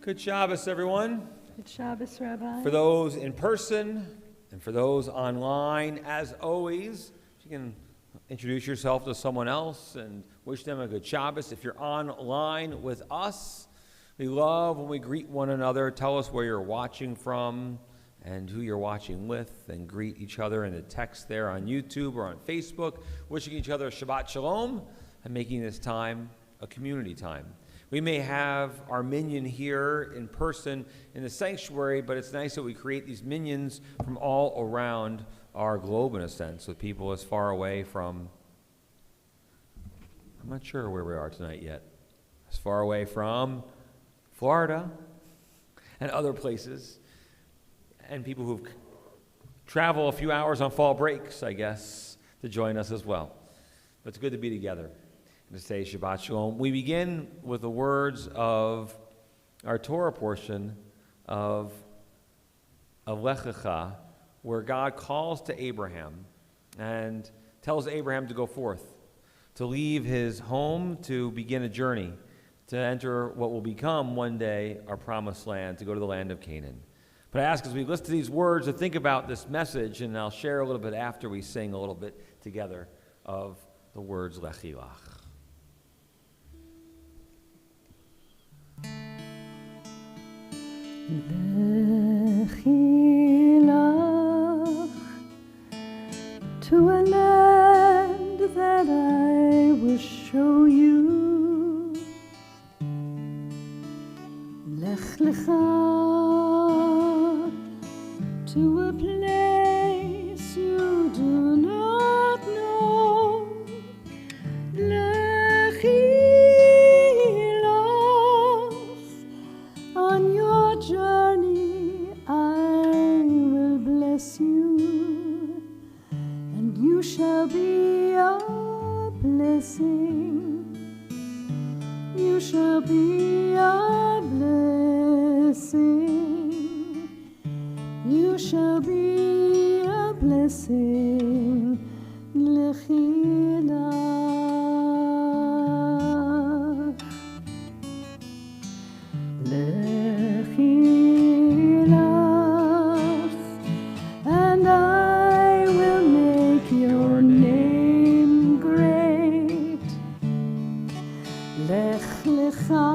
Good Shabbos, everyone. Good Shabbos, Rabbi. For those in person and for those online, as always, you can introduce yourself to someone else and wish them a good Shabbos. If you're online with us, we love when we greet one another. Tell us where you're watching from and who you're watching with, and greet each other in the text there on YouTube or on Facebook, wishing each other Shabbat Shalom and making this time a community time. We may have our minyan here in person in the sanctuary, but it's nice that we create these minyans from all around our globe, in a sense, with people as far away from, I'm not sure where we are tonight yet, as far away from Florida and other places, and people who travel a few hours on fall breaks, I guess, to join us as well. But it's good to be together and to say Shabbat Shalom. We begin with the words of our Torah portion of Lech Lecha, where God calls to Abraham and tells Abraham to go forth, to leave his home, to begin a journey, to enter what will become one day our promised land, to go to the land of Canaan. But I ask, as we listen to these words, to think about this message, and I'll share a little bit after we sing a little bit together of the words Lechi Lach. Lechi lach to a land that I will show you. Lech lecha to a place you do not know. On your journey I will bless you, and you shall be a blessing. You shall be a blessing. You shall be a blessing. Lechi lach. Lechi lach, and I will make your name great. Lech lecha,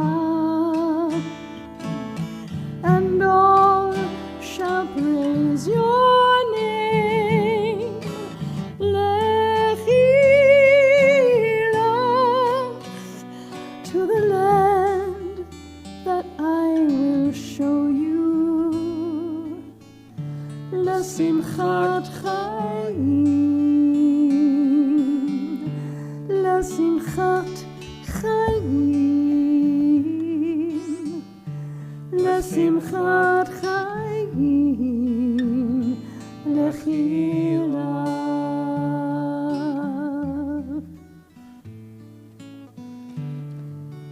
and all shall praise your name. Lechi lach, to the land that I will show you. L'simchat chayim, l'simchat chayim, l'simchat chayim, lechi lach.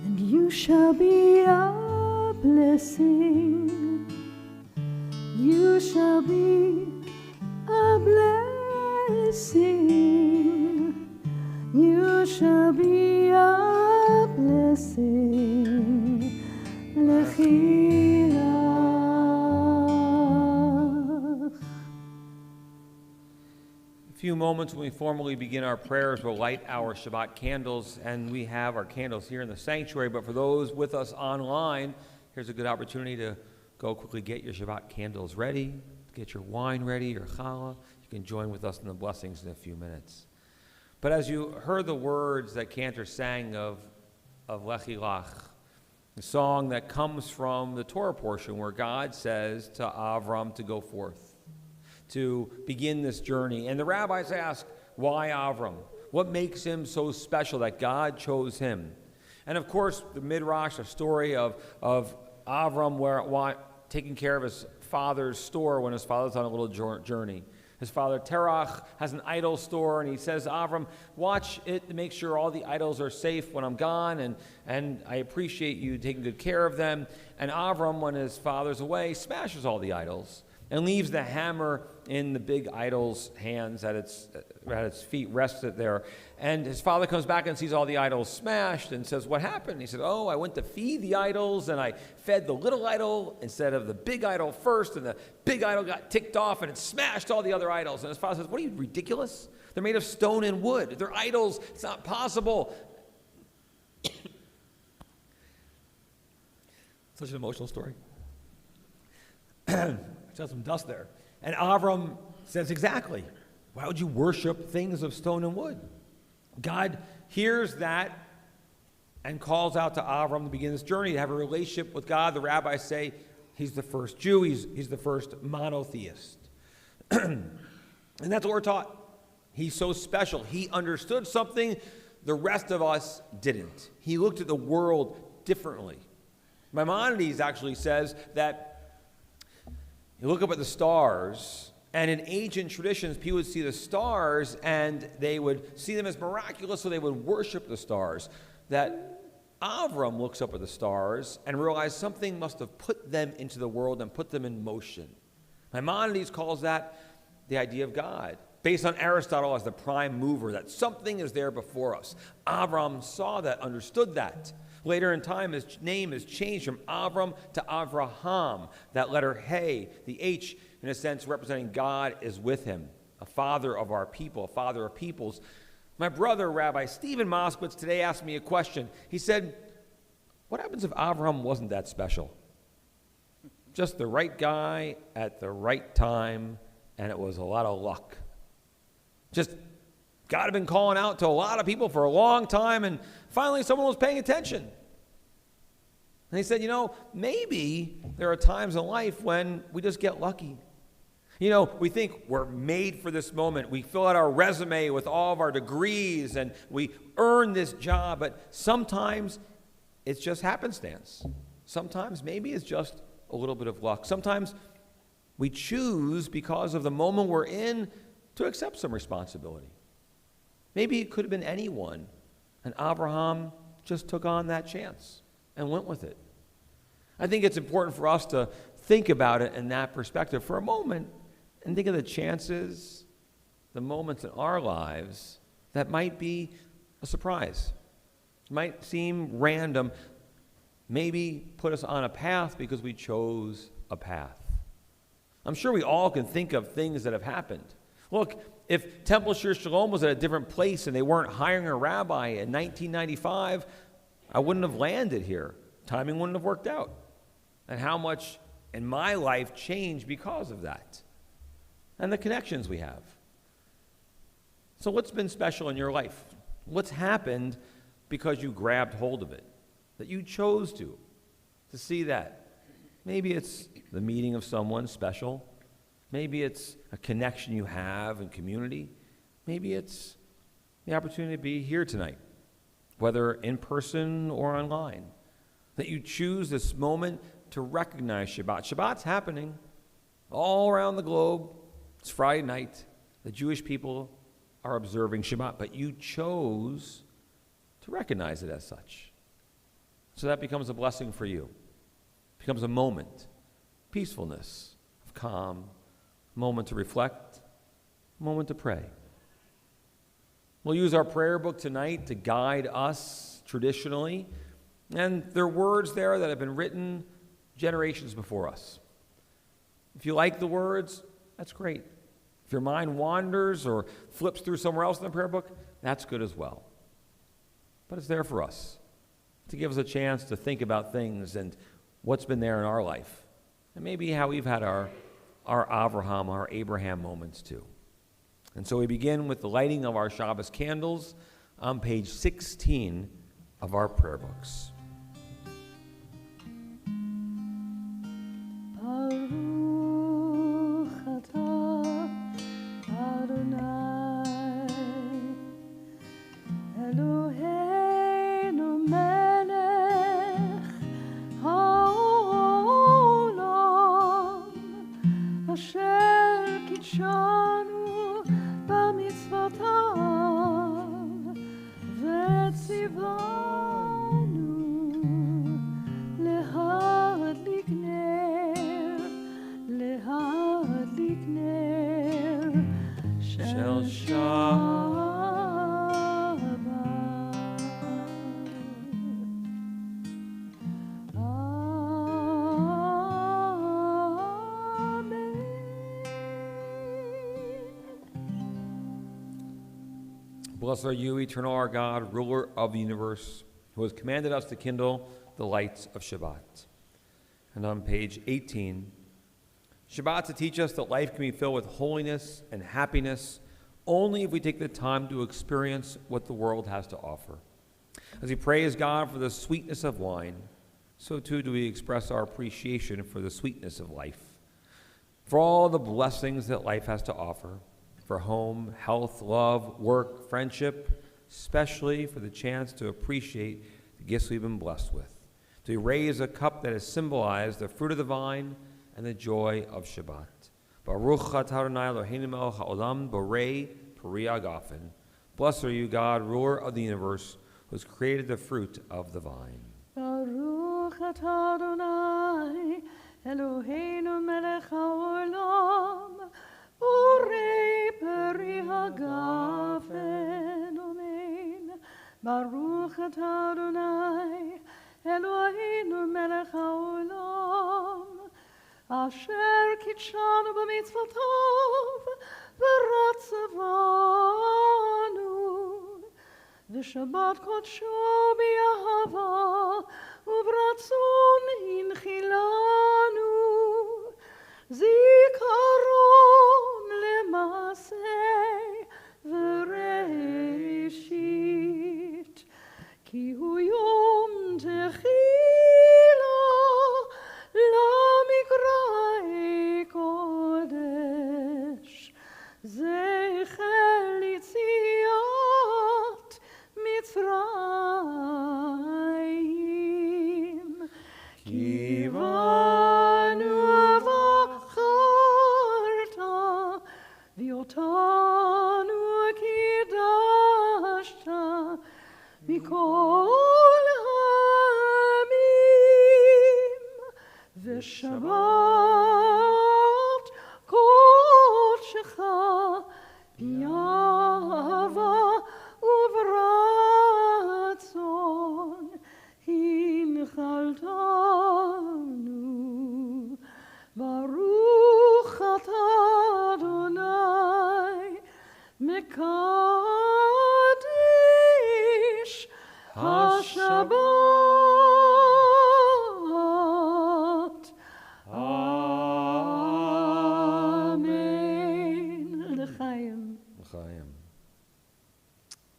And you shall be a blessing. You shall be a blessing. You shall be a blessing. Lechi lach. A few moments when we formally begin our prayers, we'll light our Shabbat candles, and we have our candles here in the sanctuary. But for those with us online, here's a good opportunity to go quickly get your Shabbat candles ready, get your wine ready, your challah. You can join with us in the blessings in a few minutes. But as you heard the words that Cantor sang of Lechi Lach, the song that comes from the Torah portion where God says to Avram to go forth, to begin this journey. And the rabbis ask, why Avram? What makes him so special that God chose him? And of course, the Midrash, a story of Avram taking care of his father's store when his father's on a little journey. His father Terach has an idol store, and he says, Avram, watch it to make sure all the idols are safe when I'm gone, and I appreciate you taking good care of them. And Avram, when his father's away, smashes all the idols. and leaves the hammer in the big idol's hands at its feet, rests it there. And his father comes back and sees all the idols smashed and says, "What happened?" He said, "Oh, I went to feed the idols, and I fed the little idol instead of the big idol first, and the big idol got ticked off, and it smashed all the other idols." And his father says, "What are you, ridiculous? They're made of stone and wood. They're idols. It's not possible." Such an emotional story. Just some dust there. And Avram says, exactly. Why would you worship things of stone and wood? God hears that and calls out to Avram to begin this journey, to have a relationship with God. The rabbis say he's the first Jew. He's the first monotheist. And that's what we're taught. He's so special. He understood something the rest of us didn't. He looked at the world differently. Maimonides actually says that you look up at the stars, and in ancient traditions, people would see the stars and they would see them as miraculous, so they would worship the stars. That Avram looks up at the stars and realizes something must have put them into the world and put them in motion. Maimonides calls that the idea of God, based on Aristotle as the prime mover, that something is there before us. Avram saw that, understood that. Later in time, his name is changed from Avram to Avraham. That letter He, the H, in a sense, representing God is with him, a father of our people, a father of peoples. My brother, Rabbi Stephen Moskowitz, today asked me a question. He said, what happens if Avraham wasn't that special? Just the right guy at the right time, and it was a lot of luck. Just God had been calling out to a lot of people for a long time, and finally someone was paying attention. And he said, maybe there are times in life when we just get lucky. We think we're made for this moment. We fill out our resume with all of our degrees, and we earn this job, but sometimes it's just happenstance. Sometimes maybe it's just a little bit of luck. Sometimes we choose, because of the moment we're in, to accept some responsibility. Maybe it could have been anyone, and Abraham just took on that chance and went with it. I think it's important for us to think about it in that perspective for a moment and think of the chances, the moments in our lives that might be a surprise, might seem random, maybe put us on a path because we chose a path. I'm sure we all can think of things that have happened. Look, if Temple Shir Shalom was at a different place and they weren't hiring a rabbi in 1995, I wouldn't have landed here. Timing wouldn't have worked out. And how much in my life changed because of that. And the connections we have. So what's been special in your life? What's happened because you grabbed hold of it? That you chose to see that? Maybe it's the meeting of someone special. Maybe it's a connection you have in community. Maybe it's the opportunity to be here tonight, whether in person or online. That you choose this moment to recognize Shabbat. Shabbat's happening all around the globe. It's Friday night. The Jewish people are observing Shabbat, but you chose to recognize it as such. So that becomes a blessing for you. It becomes a moment, peacefulness, of calm, moment to reflect, moment to pray. We'll use our prayer book tonight to guide us traditionally, and there are words there that have been written generations before us. If you like the words, that's great. If your mind wanders or flips through somewhere else in the prayer book, that's good as well. But it's there for us to give us a chance to think about things and what's been there in our life, and maybe how we've had our Avraham, our Abraham moments too. And so we begin with the lighting of our Shabbos candles on page 16 of our prayer books. Baruch atah Adonai Eloheinu melech haolam asher kitshanu b'mitzvotav v'tzivanu Blessed are you, eternal our God, ruler of the universe, who has commanded us to kindle the lights of Shabbat. And on page 18, Shabbat to teach us that life can be filled with holiness and happiness only if we take the time to experience what the world has to offer. As we praise God for the sweetness of wine, so too do we express our appreciation for the sweetness of life, for all the blessings that life has to offer, for home, health, love, work, friendship, especially for the chance to appreciate the gifts we've been blessed with. To raise a cup that has symbolized the fruit of the vine and the joy of Shabbat. Baruch atah Adonai Eloheinu melech haolam borei peri hagafen. Blessed are you, God, ruler of the universe, who has created the fruit of the vine. Baruch atah Adonai Eloheinu melech haolam borei peri hagafen. Amen. Baruch atah Adonai Eloheinu melech haolam asher kitshanu b'mitzvotav v'ratzavanu v'shabbat kodsho b'yahava uv'ratzon hinchilanu zikaron lemaseh v'reshit ki hu yom techila למקראי קודש, זכר ליציאת מצרים. כי בנו בחרת, ואותנו קידשת, מכל ושבת קודשך ביהבה וברצון הנחלתנו. ברוך אתה אדוני מקדש השבת.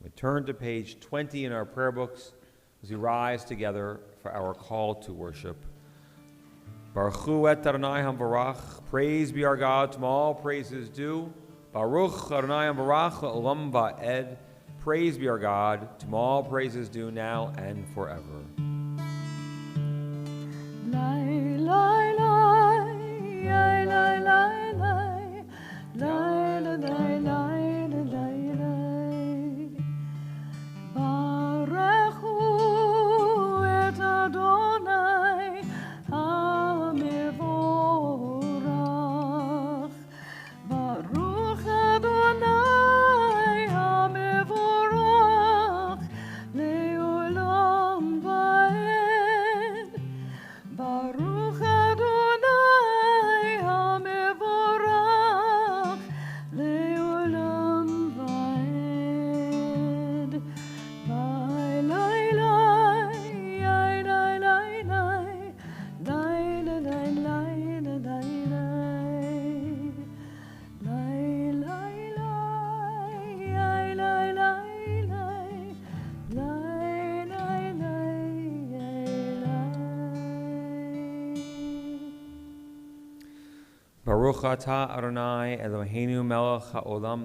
We turn to page 20 in our prayer books as we rise together for our call to worship. Baruch hu et Adonai hamvarach. Praise be our God, to whom all praises due. Baruch Adonai hamvarach la'olam va'ed. Praise be our God, to whom all praises due now and forever. Lai, lai, lai, lai, lai, lai, lai, lai, lai, lai, lai. Baruch atah Adonai Eloheinu melech haolam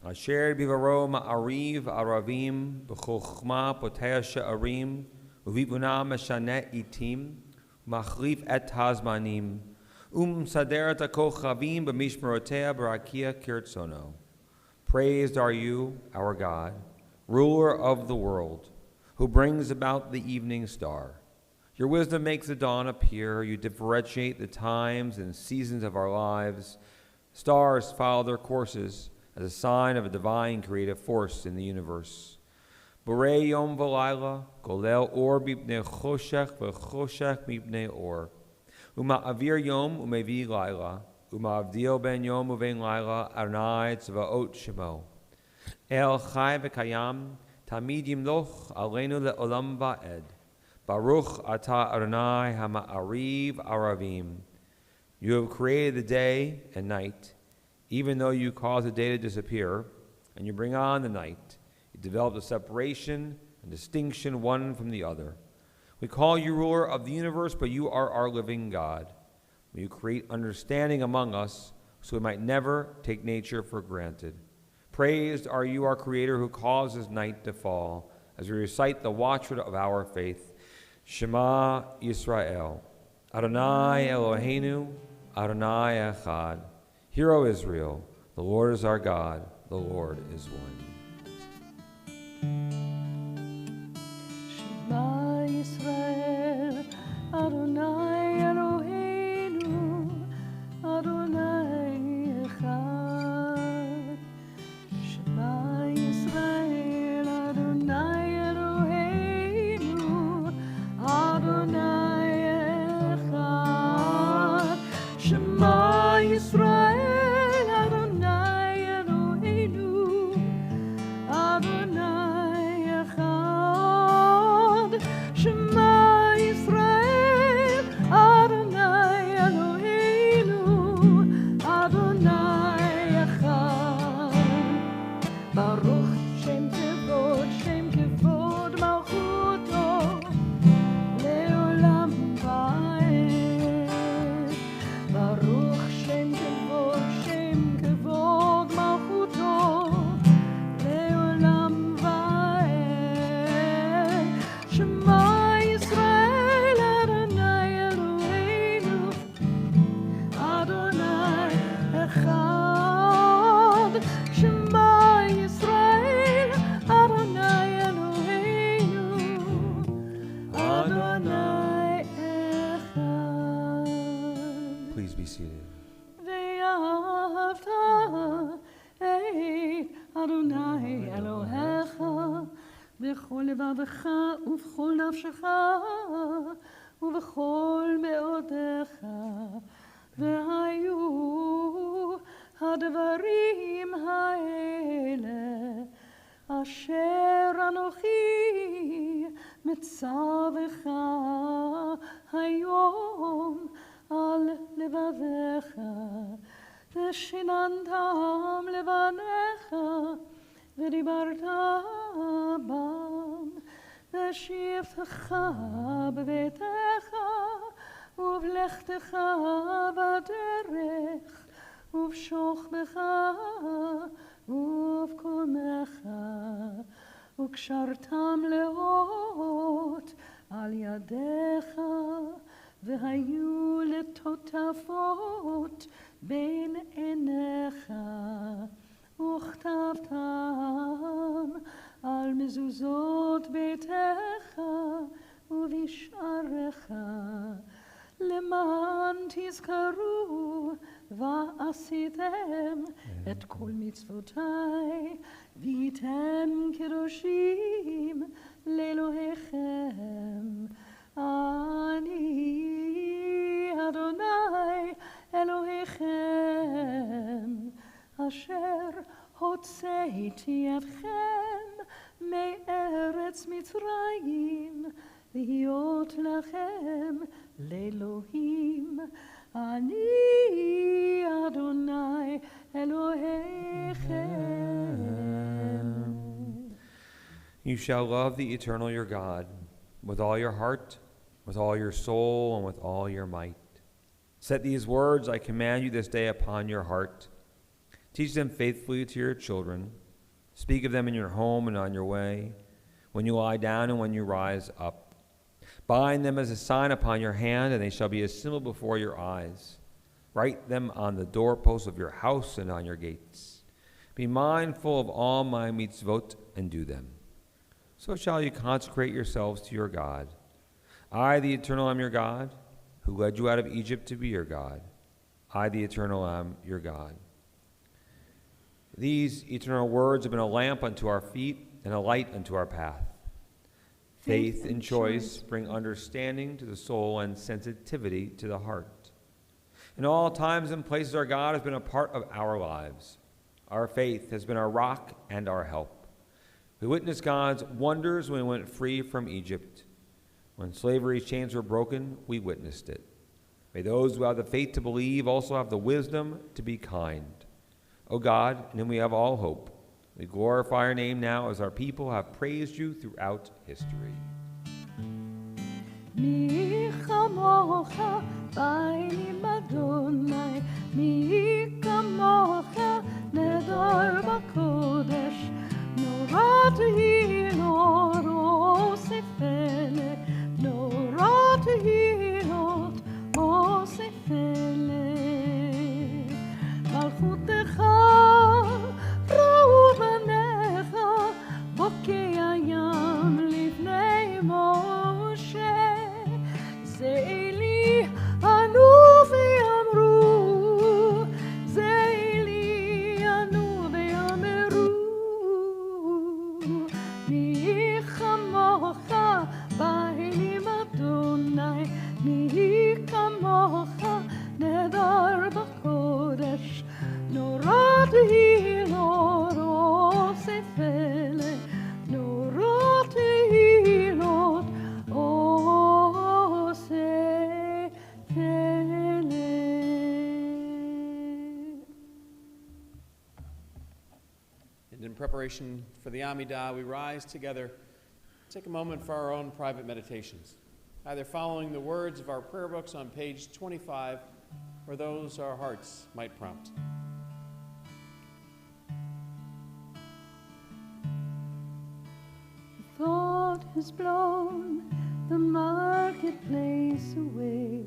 asher bivaro ma'ariv aravim b'chokhma poteh she'arim uvibuna meshaneh itim machlif et hazmanim sader et hakochavim b'mishmerotea b'rakia kirtzono. Praised are you, our God, ruler of the world, who brings about the evening star. Your wisdom makes the dawn appear. You differentiate the times and seasons of our lives. Stars follow their courses as a sign of a divine creative force in the universe. Borei yom v'layla, golel or mipnei choshech v'choshech mipnei or. Uma'avir yom umevi layla, uma'avdil ben yom uvein layla, Adonai tzvaot shemo. El chai v'kayam, tamid yimloch aleinu le'olam va'ed. Baruch atah Adonai hama'ariv aravim. You have created the day and night, even though you cause the day to disappear, and you bring on the night. You develop a separation and distinction one from the other. We call you ruler of the universe, but you are our living God. May you create understanding among us, so we might never take nature for granted. Praised are you, our Creator, who causes night to fall, as we recite the watchword of our faith. Shema Yisrael, Adonai Eloheinu, Adonai Echad. Hear, O Israel, the Lord is our God, the Lord is one. Shema Yisrael, Adonai Eloheinu, Adonai Echad. Shema Yisrael, Adonai Eloheinu, Adonai Echad. Shema Yisrael, Adonai Eloheinu, Adonai Echad. Shema Yisrael, Adonai Eloheinu, Adonai Echad. Baruch Shem Kevod Malchuto, Leolam Vaed. Baruch Shem Kevod Malchuto, Leolam Vaed. Shema Yisrael, Adonai Eloheinu, Adonai Echad. Shema Yisrael, Adonai Eloheinu, Adonai Echad. Please be seated. ואהבת את אדוני אלוהיך בכל לבבך ובכל נפשך ובכל מאודיך. והיו הדברים האלה אשר אנוכי מצווך היום על לבביך, ושיננתם לבניך, ודיברת בם, ושבתך בביתך, ובלכתך בדרך, ובשוכבך ובקומך, וקשרתם לאות על ידיך, והיו לטוטפות בין עיניך, וכתבתם על מזוזות ביתך ובשעריך, למען תזכרו ועשיתם את כל מצוותיי, והייתם קדושים לאלוהיכם. אני אדוני אלוהיכם, אשר הוצאתי אתכם מארץ מצרים, להיות לכם לאלוהים. אני אדוני אלוהיכם. You shall love the eternal your God with all your heart, with all your soul, and with all your might. Set these words I command you this day upon your heart. Teach them faithfully to your children. Speak of them in your home and on your way, when you lie down and when you rise up. Bind them as a sign upon your hand, and they shall be a symbol before your eyes. Write them on the doorposts of your house and on your gates. Be mindful of all my mitzvot and do them. So shall you consecrate yourselves to your God. I, the Eternal, am your God, who led you out of Egypt to be your God. I, the Eternal, am your God. These eternal words have been a lamp unto our feet and a light unto our path. Faith and choice bring understanding to the soul and sensitivity to the heart. In all times and places, our God has been a part of our lives. Our faith has been our rock and our help. We witnessed God's wonders when we went free from Egypt. When slavery's chains were broken, we witnessed it. May those who have the faith to believe also have the wisdom to be kind. O God, in whom we have all hope, we glorify your name now as our people have praised you throughout history. מי כמוך בעלים אדוני, מי כמוך נדר בקודש, נורא תהי נור אוספלה, נורא תהי אוספלה. מלכותך ראו בניך, בוקי הים לפני משה. זה אלי ענו ויאמרו, זה אלי ענו ויאמרו. מי כמוך באלים אדוני, מי כמוך נדר בקודש, נורא תהי נור אוספלה, נורא תהי נור And in preparation for the Amidah, we rise together, take a moment for our own private meditations, either following the words of our prayer books on page 25 or those our hearts might prompt. The thought has blown the marketplace away.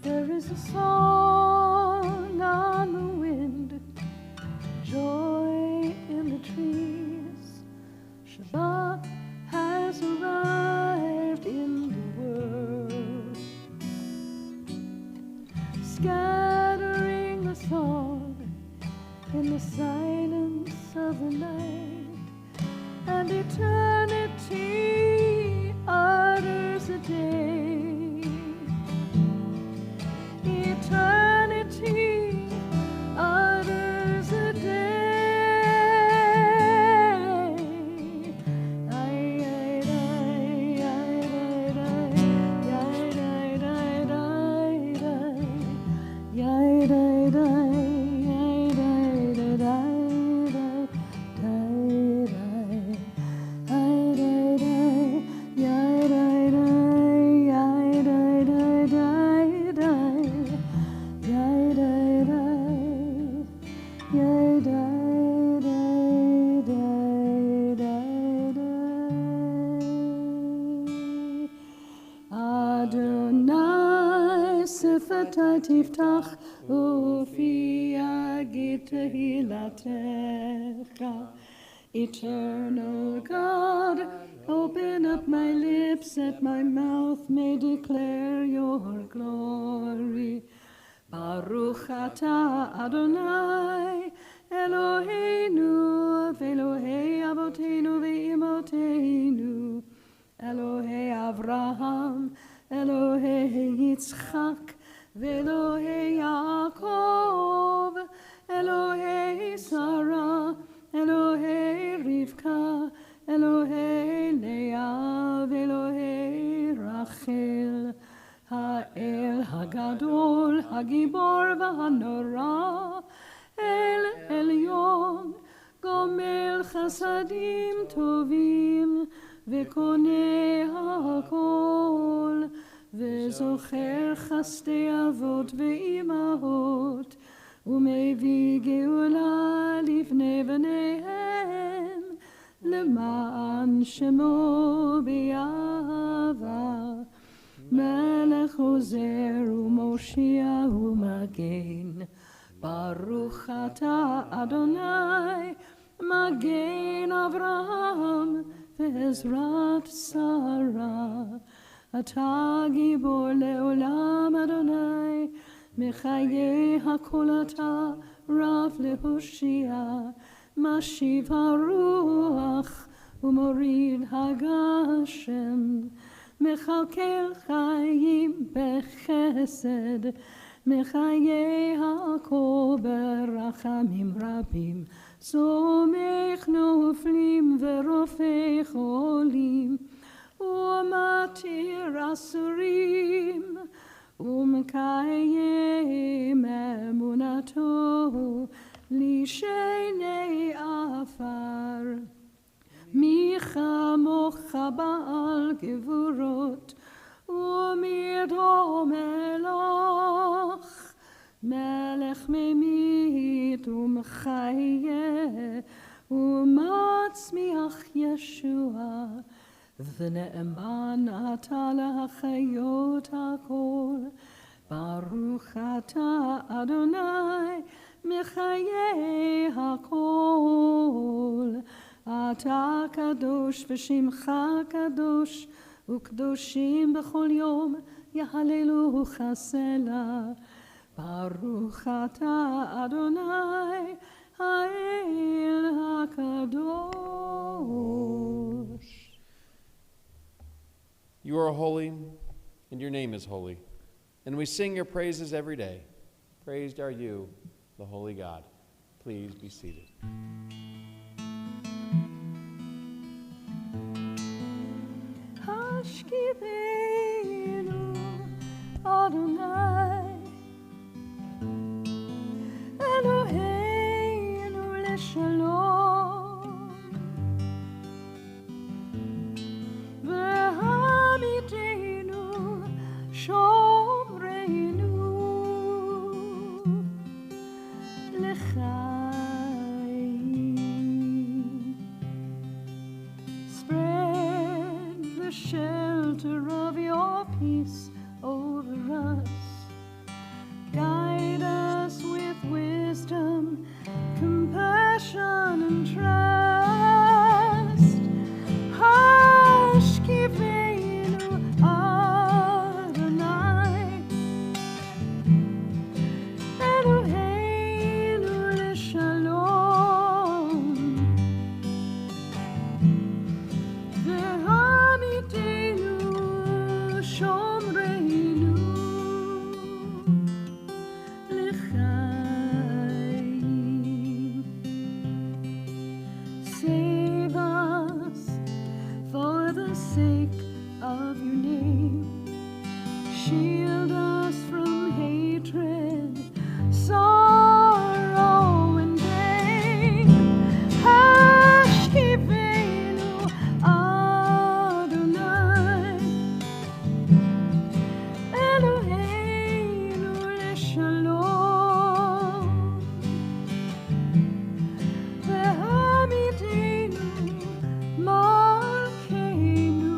There is a song on the wind, joy in the trees. Shabbat has arrived in the world, scattering the song in the silence of the night, and eternity utters a day. Eternity utters a day. תפתח ופי יגיד תהילתך. Eternal God, open up my lips that my mouth may declare your glory. Baruch atah Adonai, Eloheinu, Elohei Avoteinu ve'imoteinu, Elohei Avraham, Elohei Yitzchak, Ve'Elohei Yaakov, Elohei Sarah, Elohei Rivka, Elohei Leah, Elohei Rachel, Ha'el Hagadol, Hagibor v'Hanora, El Elyon, Gomel Chasadim Tovim, Ve'Koneh HaKol, וזוכר חסדי אבות ואימהות, ומביא גאולה לבני בניהם, למען שמו באהבה. מלך עוזר ומושיע ומגן, ברוך אתה אדוני, מגן אברהם ועזרת שרה. אתה גיבור לעולם אדוני, מחיי הכל אתה רב להושיע, משיב הרוח ומוריד הגשם, מכלכל חיים בחסד, מחיי הכל ברחמים רבים, סומך נופלים ורופא חולים, ומתיר אסורים, ומקיים אמונתו לשני עפר. מי כמוך בעל גבורות, ומי דומה לך, מלך ממית ומחיה, ומצמיח ישוע, ונאמן אתה להחיות הכל. ברוך אתה אדוני מחיי הכל. אתה קדוש ושמך קדוש, וקדושים בכל יום יהללוך סלה. ברוך אתה אדוני האל הקדוש. You are holy, and your name is holy, and we sing your praises every day. Praised are you, the holy God. Please be seated. Hashkivenu Adonai Eloheinu leshalom Ve'hamitenu shomreinu l'chaim. Spread the shelter of your peace over us. Guide us with wisdom, compassion, and trust. Hashkivenu Adonai Eloheinu leshalom Ve'hamitenu shomreinu l'chaim. Save us for the sake of your name. Shield us from hatred, sorrow, and pain. Hashkivenu Adonai Eloheinu leshalom Ve'hamitenu malkeinu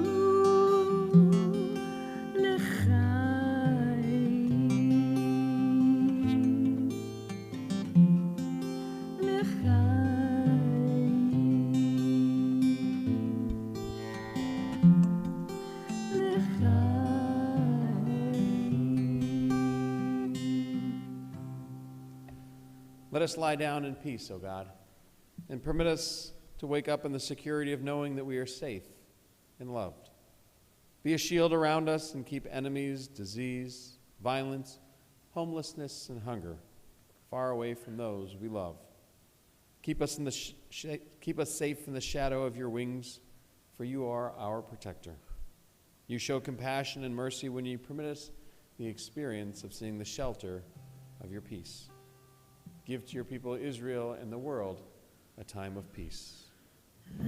Let us lie down in peace, O God, and permit us to wake up in the security of knowing that we are safe and loved. Be a shield around us and keep enemies, disease, violence, homelessness, and hunger far away from those we love. Keep us, keep us safe in the shadow of your wings, for you are our protector. You show compassion and mercy when you permit us the experience of seeing the shelter of your peace. Give to your people Israel and the world a time of peace.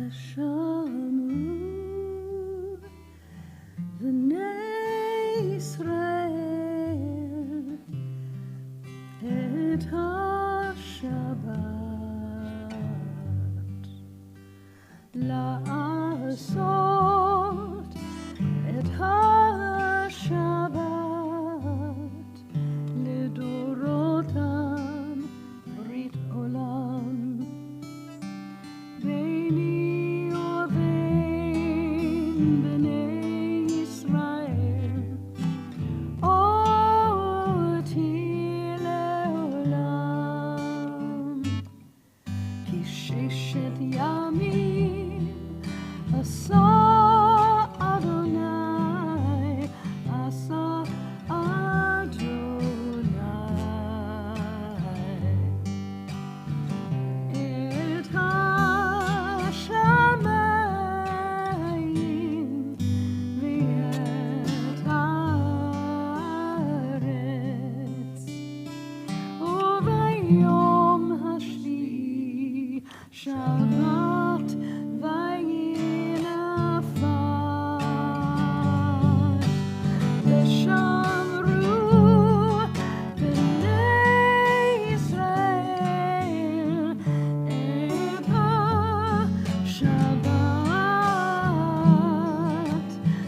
Shamu v'nei Yisrael et ha-Shabbat la'asot et ha-Shabbat lidorotam brit olam beini uvein bnei Yisrael oti leolam. Shabbat,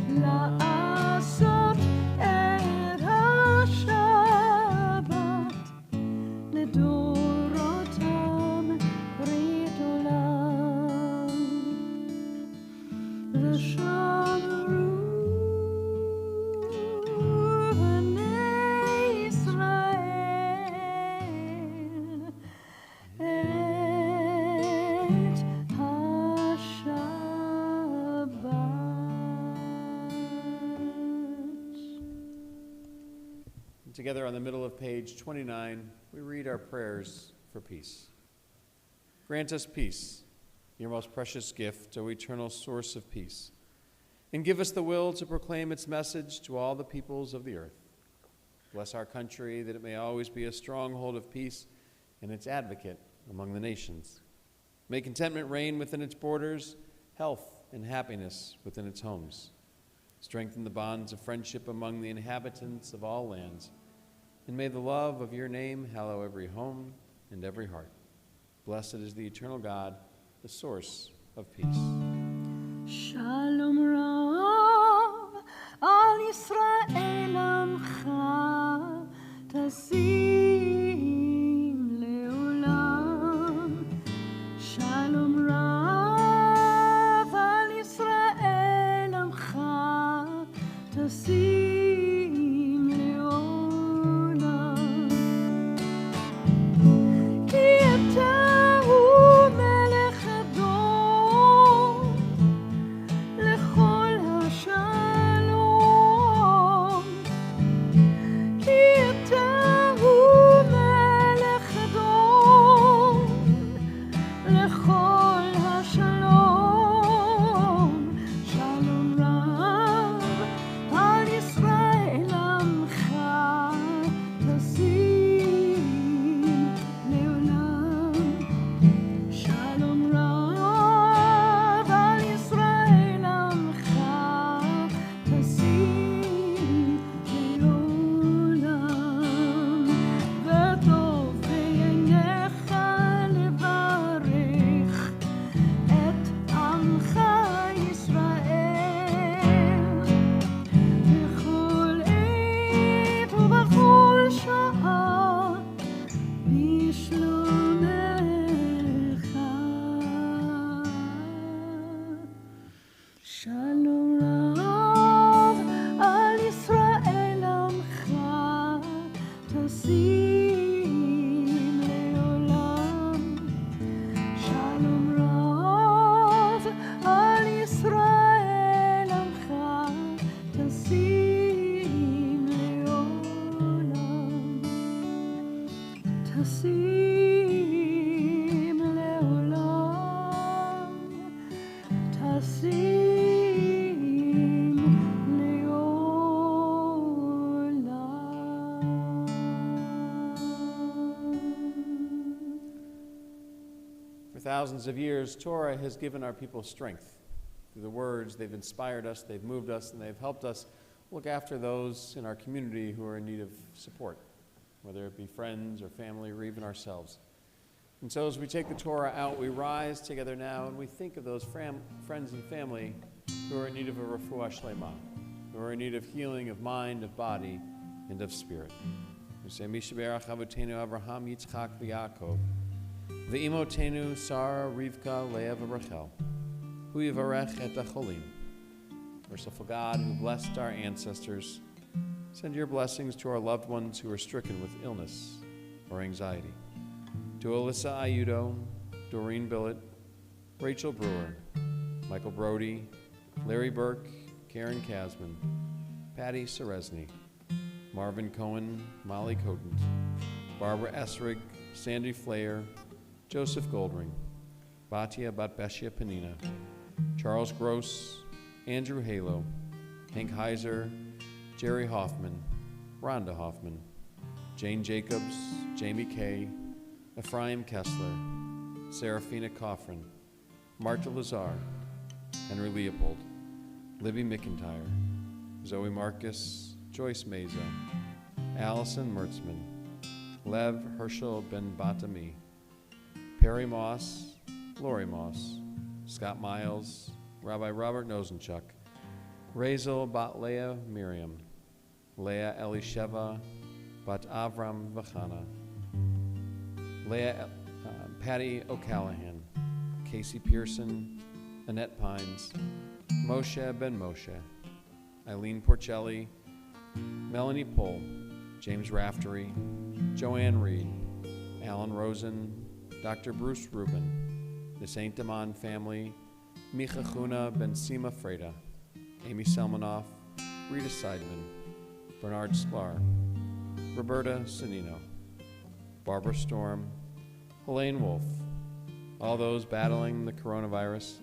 לעשות את השבת, לדורותם ברית עולם, ושמרו בני ישראל את השבת. Together on the middle of page 29, we read our prayers for peace. Grant us peace, your most precious gift, O eternal source of peace, and give us the will to proclaim its message to all the peoples of the earth. Bless our country, that it may always be a stronghold of peace and its advocate among the nations. May contentment reign within its borders, health and happiness within its homes. Strengthen the bonds of friendship among the inhabitants of all lands, and may the love of your name hallow every home and every heart. Blessed is the eternal God, the source of peace. Shalom Rav al Yisrael amcha tasim leolam. Shalom Rav al Yisrael amcha tasim leolam. Ki atahu melech adon lechol hashalom. Ki atahu melech adon lechol hashalom. Shalom Rav al Yisrael amcha tasim leolam. Shalom Rav al Yisrael amcha tasim leolam. V'tov b'yeinecha levarech et amcha Yisrael b'chol עת ובכל שעה בשלומך. Shalom Rav al Yisrael amcha tasim leolam. Shalom Rav al Yisrael amcha tasim leolam. Tasim leolam. Tasim leolam. For thousands of years, Torah has given our people strength. Through the words, they've inspired us, they've moved us, and they've helped us look after those in our community who are in need of support, whether it be friends or family or even ourselves. And so as we take the Torah out, we rise together now and we think of those friends and family who are in need of a refuah shlema, who are in need of healing of mind, of body, and of spirit. We say, Mishaberach Avotenu Abraham, Yitzchak, v'Yaakov, v'imotenu Sarah, Rivka, Leah, v'Rachel, hu yivarech et acholim. Merciful God, who blessed our ancestors, send your blessings to our loved ones who are stricken with illness or anxiety. To Alyssa Ayudo, Doreen Billett, Rachel Brewer, Michael Brody, Larry Burke, Karen Kasman, Patty Seresny, Marvin Cohen, Molly Cotent, Barbara Essrig, Sandy Flair, Joseph Goldring, Batia Batbeshia Panina, Charles Gross, Andrew Halo, Hank Heiser, Jerry Hoffman, Rhonda Hoffman, Jane Jacobs, Jamie Kay, Ephraim Kessler, Serafina Coffrin, Marta Lazar, Henry Leopold, Libby McIntyre, Zoe Marcus, Joyce Meza, Allison Mertzman, Lev Herschel Ben Batami, Perry Moss, Lori Moss, Scott Miles, Rabbi Robert Nosenchuk, Razel Bat Leah Miriam, Leah Elisheva Bat Avram Vachana, Leah Patty O'Callahan, Casey Pearson, Annette Pines, Moshe Ben Moshe, Eileen Porcelli, Melanie Pohl, James Raftery, Joanne Reed, Alan Rosen, Dr. Bruce Rubin, the Saint Damon family, Micha Chuna Ben Sima Freda, Amy Selmanoff, Rita Seidman, Bernard Sklar, Roberta Sanino, Barbara Storm, Helene Wolf, all those battling the coronavirus,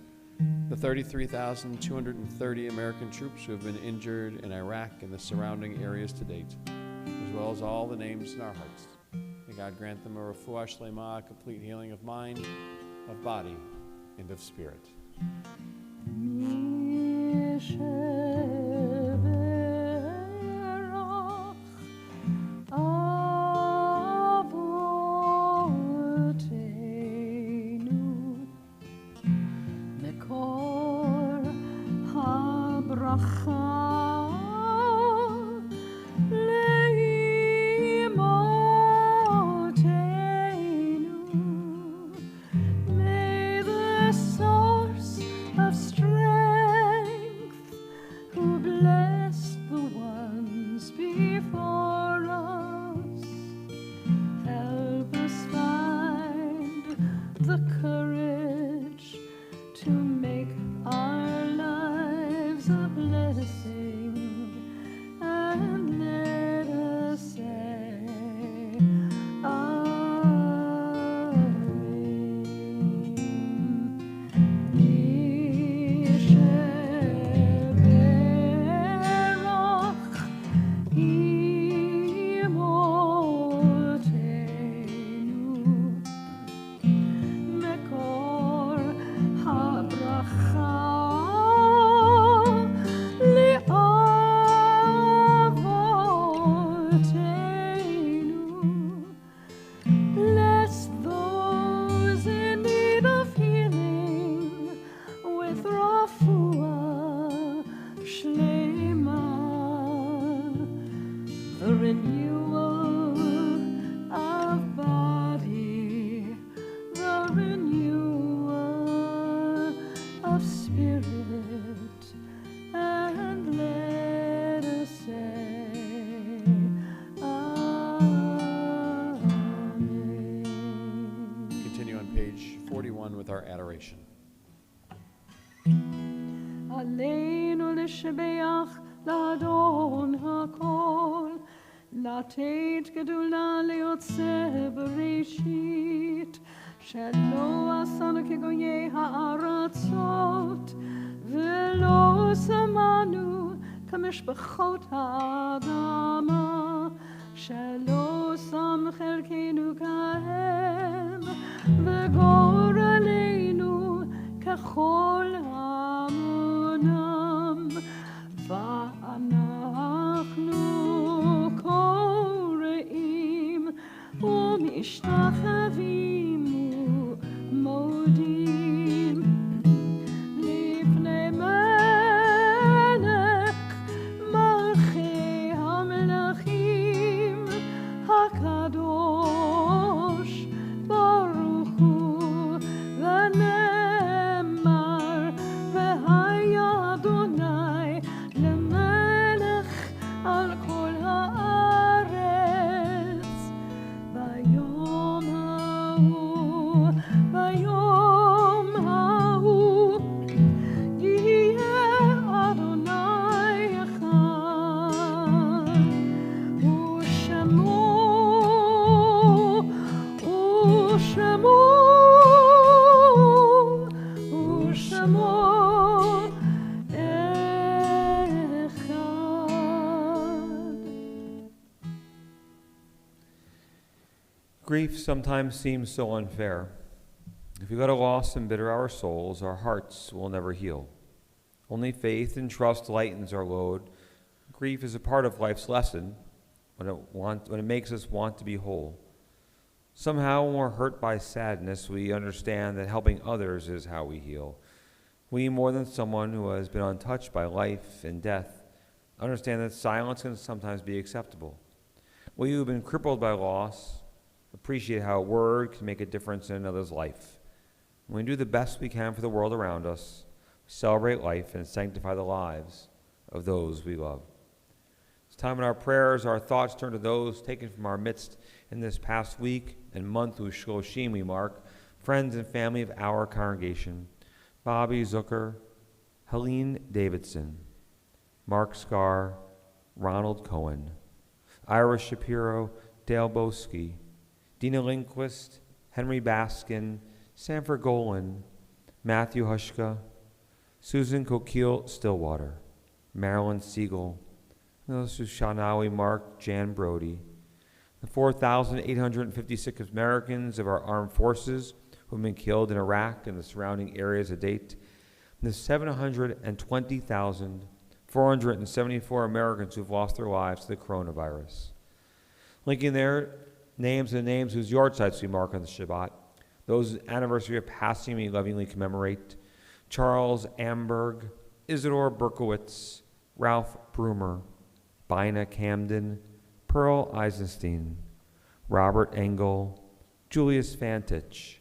the 33,230 American troops who have been injured in Iraq and the surrounding areas to date, as well as all the names in our hearts. May God grant them a refuah shlema, a complete healing of mind, of body, and of spirit. עלינו לשבח לאדון הכל, לתת גדולה ליוצא בראשית, שלא עשנו כגויי הארצות, ולא שמנו כמשפחות האדמה, שלא שם חלקנו כהם, וגורלנו ככל המונם, ואנחנו קוראים ומשתחווים ומודים לפני מלך מלכי המלכים הקדוש ברוך הוא, ונאמר והיה אדוני למלך על כל הארץ. ביום ההוא יהיה אדוני אחד, ושמו Grief sometimes seems so unfair. If we let a loss embitter our souls, our hearts will never heal. Only faith and trust lightens our load. Grief is a part of life's lesson when it makes us want to be whole. Somehow, when we're hurt by sadness, we understand that helping others is how we heal. We, more than someone who has been untouched by life and death, understand that silence can sometimes be acceptable. We who have been crippled by loss appreciate how a word can make a difference in another's life. When we do the best we can for the world around us, we celebrate life and sanctify the lives of those we love. It's time in our prayers, our thoughts turn to those taken from our midst in this past week and month whose Shloshim we mark, friends and family of our congregation. Bobby Zucker, Helene Davidson, Mark Scar, Ronald Cohen, Ira Shapiro, Dale Boski, Dina Lindquist, Henry Baskin, Sanford Golan, Matthew Hushka, Susan Coquille Stillwater, Marilyn Siegel, those who Shanawi Mark, Jan Brody, the 4,856 Americans of our armed forces who have been killed in Iraq and the surrounding areas to date, and the 720,474 Americans who have lost their lives to the coronavirus. Linking their names and the names whose yahrzeits we mark on the Shabbat, those whose anniversary of passing we lovingly commemorate: Charles Amberg, Isidore Berkowitz, Ralph Brumer, Bina Camden, Pearl Eisenstein, Robert Engel, Julius Fantich,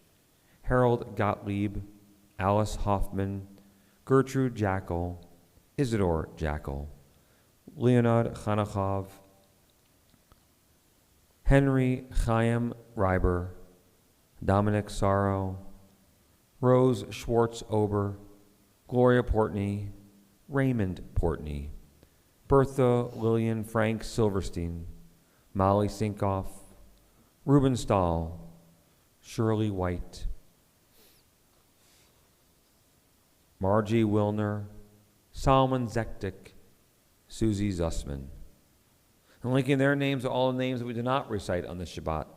Harold Gottlieb, Alice Hoffman, Gertrude Jackal, Isidore Jackal, Leonard Chanachov, Henry Chaim Reiber, Dominic Sorrow, Rose Schwartz-Ober, Gloria Portney, Raymond Portney, Bertha Lillian Frank Silverstein, Molly Sinkoff, Ruben Stahl, Shirley White, Margie Wilner, Solomon Zektik, Susie Zussman. And linking their names to all the names that we do not recite on the Shabbat,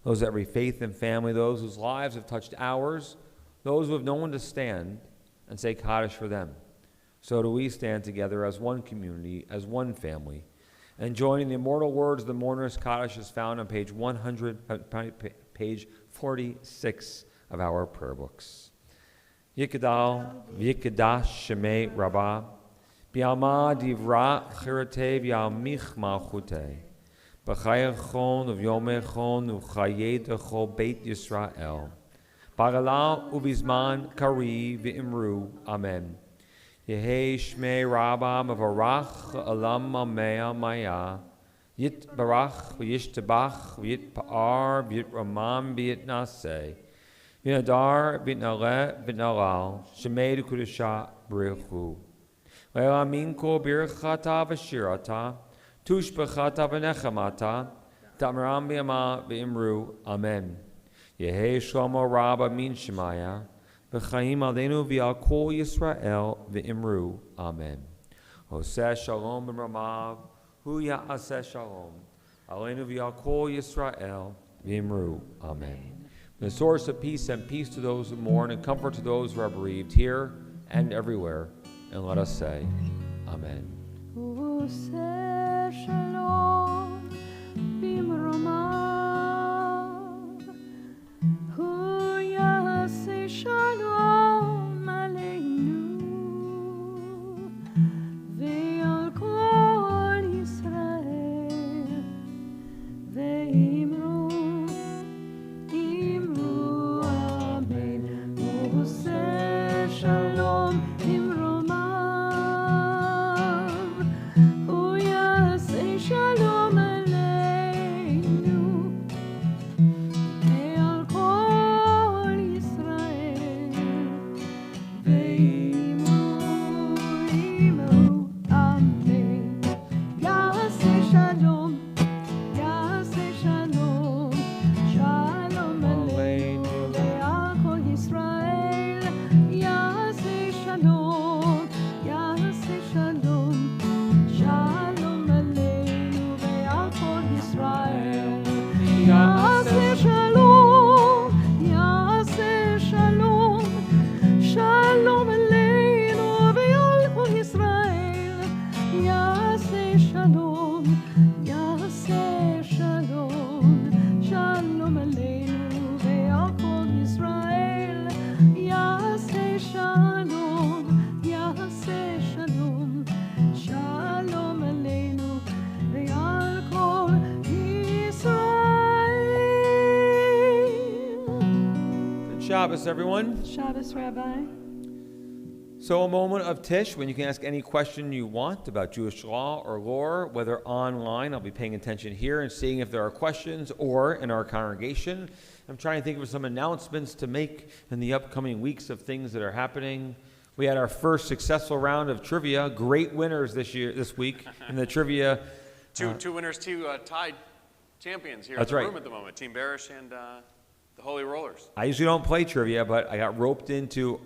those of every faith and family, those whose lives have touched ours, those who have no one to stand and say Kaddish for them. So do we stand together as one community, as one family, and joining the immortal words of the mourner's Kaddish is found on page 46 of our prayer books. Yikadal v'yikadash shemei rabbah, bi'alma divra chirate v'yalmich malchute, b'chayachon uv'yomechon u'chayedachol beit Yisrael, b'galal uv'izman kari v'imru, amen. Yehei shmei rabbah mevarach alam mamea maya, yit barach v'yishtabach v'yit pa'ar v'yit ramam v'yit naseh, V'nadar v'nale v'nalal shemei d'kudusha b'richu. Le'la minko birchata v'shirata, tushbechata v'nechamata, ta'amram b'yama v'imru, amen. Yehei shlomo rabba min shemaya, v'chaim aleinu v'al kol Yisrael v'imru, amen. Hoseh shalom b'ramav, hu ya'aseh shalom, aleinu v'al kol Yisrael v'imru, amen. The source of peace, and peace to those who mourn, and comfort to those who are bereaved here and everywhere. And let us say, amen. Shalom Aleichem. Shabbos, everyone. Shabbos, Rabbi. So a moment of Tish, when you can ask any question you want about Jewish law or lore, whether online, I'll be paying attention here and seeing if there are questions, or in our congregation. I'm trying to think of some announcements to make in the upcoming weeks of things that are happening. We had our first successful round of trivia. Great winners this week in the trivia. Two winners, two tied champions here in That's the right. room at the moment. Team Barish and the Holy Rollers. I usually don't play trivia, but I got roped into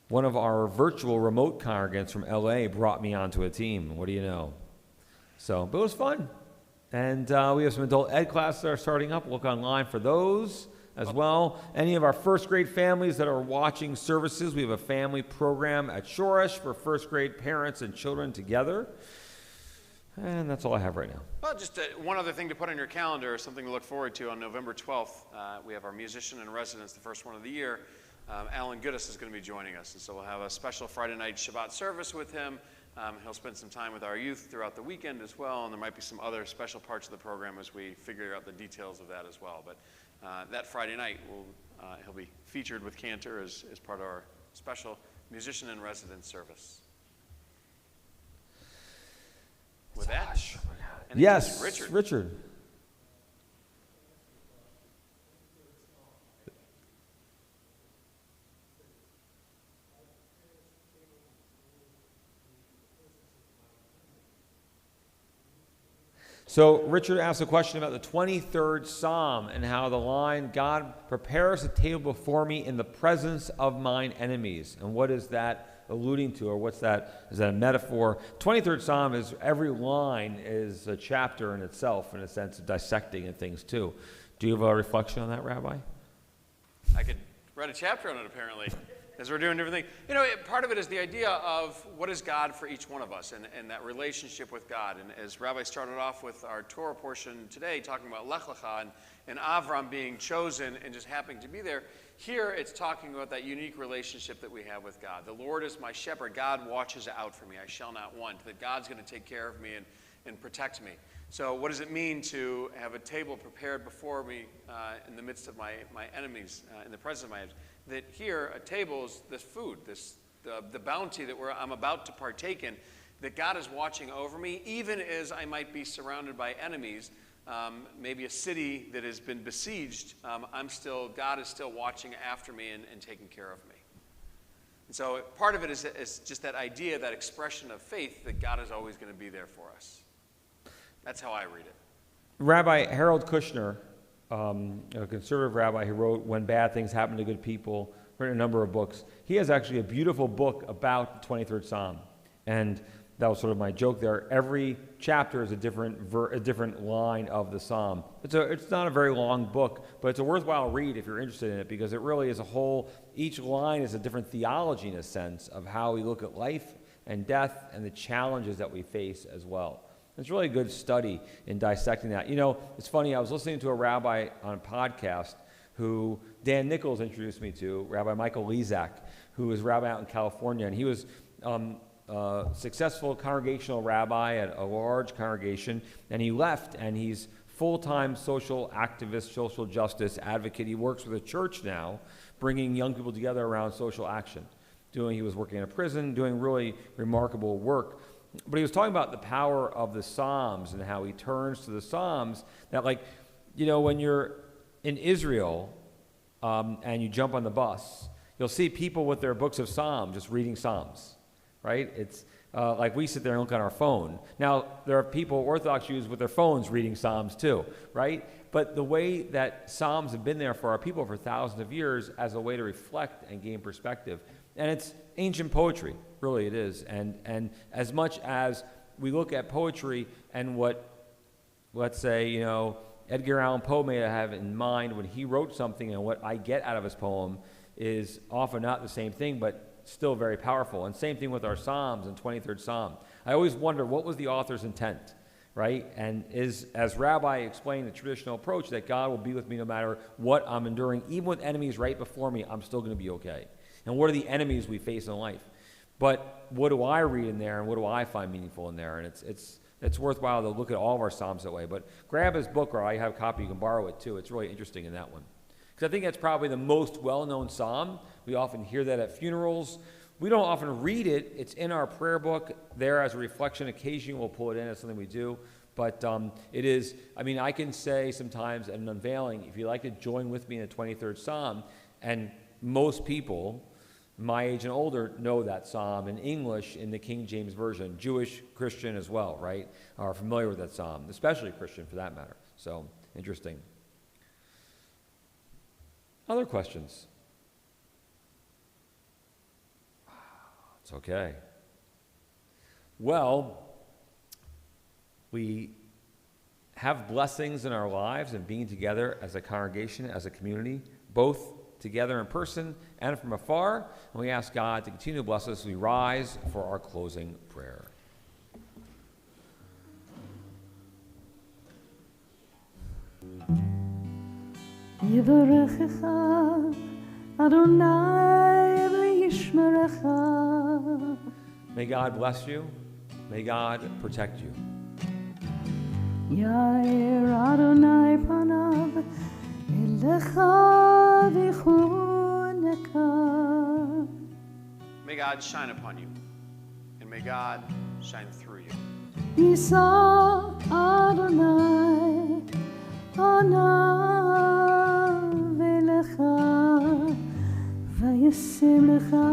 one of our virtual remote congregants from LA brought me onto a team. What do you know? But it was fun. And we have some adult ed classes that are starting up. Look online for those as well. Any of our first grade families that are watching services, we have a family program at Shoresh for first grade parents and children together. And that's all I have right now. Well, just one other thing to put on your calendar, something to look forward to. On November 12th, we have our musician in residence, the first one of the year. Alan Goodis is going to be joining us, and so we'll have a special Friday night Shabbat service with him. He'll spend some time with our youth throughout the weekend as well, and there might be some other special parts of the program as we figure out the details of that as well. But that Friday night, he'll be featured with Cantor as part of our special musician in residence service. With that, Yes, Richard. So Richard asked a question about the 23rd Psalm and how the line, God prepares a table before me in the presence of mine enemies. And what is that alluding to, or what's that? Is that a metaphor? 23rd Psalm is, every line is a chapter in itself, in a sense of dissecting and things too. Do you have a reflection on that, Rabbi? I could write a chapter on it, apparently, as we're doing different things. You know, part of it is the idea of what is God for each one of us, and that relationship with God. And as Rabbi started off with our Torah portion today, talking about Lech Lecha and Avram being chosen and just happening to be there, here it's talking about that unique relationship that we have with God. The Lord is my shepherd. God watches out for me. I shall not want. That God's going to take care of me and protect me. So what does it mean to have a table prepared before me in the midst of my enemies, in the presence of my enemies? That here, a table is this food, the bounty that I'm about to partake in, that God is watching over me, even as I might be surrounded by enemies, maybe a city that has been besieged, God is still watching after me and taking care of me. And so part of it is just that idea, that expression of faith that God is always going to be there for us. That's how I read it. Rabbi Harold Kushner, a conservative rabbi who wrote When Bad Things Happen to Good People, written a number of books. He has actually a beautiful book about the 23rd Psalm. And that was sort of my joke there. Every chapter is a different line of the Psalm. It's not a very long book, but it's a worthwhile read if you're interested in it, because it really is each line is a different theology in a sense of how we look at life and death and the challenges that we face as well. It's really a good study in dissecting that. You know, it's funny, I was listening to a rabbi on a podcast who Dan Nichols introduced me to, Rabbi Michael Lezak, who is a rabbi out in California, and he was a successful congregational rabbi at a large congregation, and he left, and he's full-time social activist, social justice advocate. He works with a church now, bringing young people together around social action. He was working in a prison, doing really remarkable work. But he was talking about the power of the Psalms and how he turns to the Psalms. That, like, you know, when you're in Israel and you jump on the bus, you'll see people with their books of Psalms just reading Psalms, right? It's like we sit there and look on our phone. Now, there are people, Orthodox Jews, with their phones reading Psalms too, right? But the way that Psalms have been there for our people for thousands of years as a way to reflect and gain perspective. And it's ancient poetry, really it is. And as much as we look at poetry and what, let's say, you know, Edgar Allan Poe may have in mind when he wrote something, and what I get out of his poem is often not the same thing, but still very powerful. And same thing with our Psalms and 23rd Psalm. I always wonder, what was the author's intent, right? And as Rabbi explained the traditional approach, that God will be with me no matter what I'm enduring. Even with enemies right before me, I'm still going to be okay. And what are the enemies we face in life? But what do I read in there, and what do I find meaningful in there? And it's worthwhile to look at all of our Psalms that way. But grab his book, or I have a copy, you can borrow it too. It's really interesting in that one. Because I think that's probably the most well-known psalm. We often hear that at funerals. We don't often read it. It's in our prayer book there as a reflection. Occasionally we'll pull it in as something we do. But it is, I mean, I can say sometimes at an unveiling, if you'd like to join with me in the 23rd Psalm, and most people my age and older know that psalm in English in the King James Version. Jewish, Christian as well, right, are familiar with that psalm, especially Christian for that matter. So, interesting. Other questions? It's okay. Well, we have blessings in our lives and being together as a congregation, as a community, both together in person and from afar. And we ask God to continue to bless us as we rise for our closing prayer. Yivarechecha Adonai v'yishmerecha. May God bless you. May God protect you. Yair Adonai panav elecha v'chuneka. May God shine upon you, and may God shine through you. Yisa Adonai panav elecha v'yasim lecha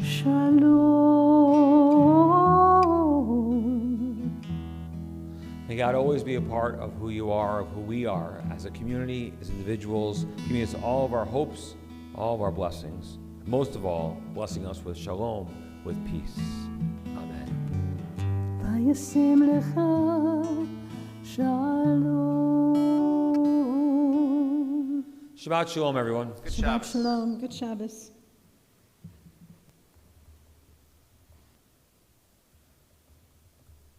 shalom. May God always be a part of who you are, of who we are, as a community, as individuals, giving us all of our hopes, all of our blessings. Most of all, blessing us with shalom, with peace. Amen. Vayasim lecha shalom. Shabbat shalom, everyone. Good Shabbat Shabbos. shalom. Good Shabbos.